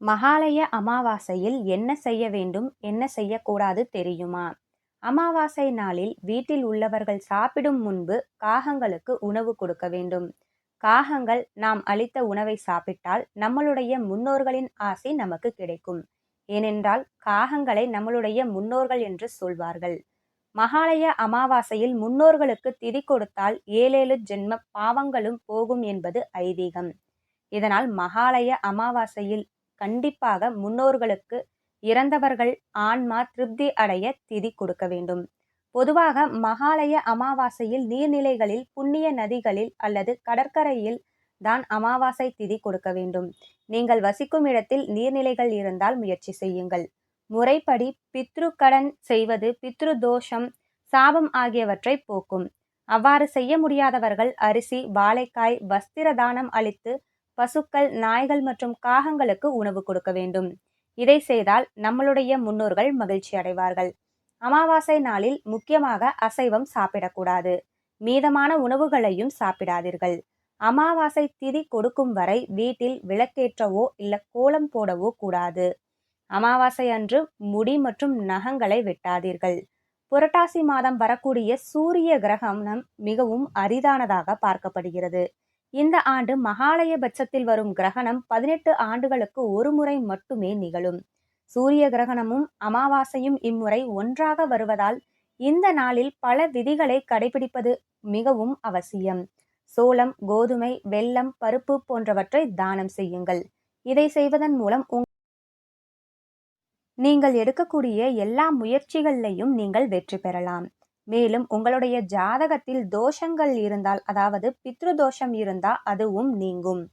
மகாலய அமாவாசையில் என்ன செய்ய வேண்டும், என்ன செய்யக்கூடாது தெரியுமா? அமாவாசை நாளில் வீட்டில் உள்ளவர்கள் சாப்பிடும் முன்பு காகங்களுக்கு உணவு கொடுக்க வேண்டும். காகங்கள் நாம் அளித்த உணவை சாப்பிட்டால் நம்மளுடைய முன்னோர்களின் ஆசி நமக்கு கிடைக்கும். ஏனென்றால் காகங்களை நம்மளுடைய முன்னோர்கள் என்று சொல்வார்கள். மகாலய அமாவாசையில் முன்னோர்களுக்கு திதி கொடுத்தால் 7 ஜென்ம பாவங்களும் போகும் என்பது ஐதீகம். இதனால் மகாலய அமாவாசையில் கண்டிப்பாக முன்னோர்களுக்கு இறந்தவர்கள் ஆன்மா திருப்தி அடைய திதி கொடுக்க வேண்டும். பொதுவாக மகாலய அமாவாசையில் நீர்நிலைகளில், புண்ணிய நதிகளில் அல்லது கடற்கரையில் தான் அமாவாசை திதி கொடுக்க வேண்டும். நீங்கள் வசிக்கும் இடத்தில் நீர்நிலைகள் இருந்தால் முயற்சி செய்யுங்கள். முறைப்படி பித்ரு கடன் செய்வது பித்ரு தோஷம், சாபம் ஆகியவற்றை போக்கும். அவ்வாறு செய்ய முடியாதவர்கள் அரிசி, வாழைக்காய், வஸ்திர தானம் அளித்து பசுக்கள், நாய்கள் மற்றும் காகங்களுக்கு உணவு கொடுக்க வேண்டும். இதை செய்தால் நம்மளுடைய முன்னோர்கள் மகிழ்ச்சி அடைவார்கள். அமாவாசை நாளில் முக்கியமாக அசைவம் சாப்பிடக்கூடாது. மீதமான உணவுகளையும் சாப்பிடாதீர்கள். அமாவாசை திதி கொடுக்கும் வரை வீட்டில் விளக்கேற்றவோ இல்ல கோலம் போடவோ கூடாது. அமாவாசை அன்று முடி மற்றும் நகங்களை வெட்டாதீர்கள். புரட்டாசி மாதம் வரக்கூடிய சூரிய கிரகணம் மிகவும் அரிதானதாக பார்க்கப்படுகிறது. இந்த ஆண்டு மகாலய பட்சத்தில் வரும் கிரகணம் 18 ஆண்டுகளுக்கு ஒரு முறை மட்டுமே நிகழும். சூரிய கிரகணமும் அமாவாசையும் இம்முறை ஒன்றாக வருவதால் இந்த நாளில் பல விதிகளை கடைபிடிப்பது மிகவும் அவசியம். சோளம், கோதுமை, வெல்லம், பருப்பு போன்றவற்றை தானம் செய்யுங்கள். இதை செய்வதன் மூலம் நீங்கள் எடுக்கக்கூடிய எல்லா முயற்சிகளிலையும் நீங்கள் வெற்றி பெறலாம். மேலும் உங்களுடைய ஜாதகத்தில் தோஷங்கள் இருந்தால், அதாவது பித்ரு தோஷம் இருந்தால் அதுவும் நீங்கும்.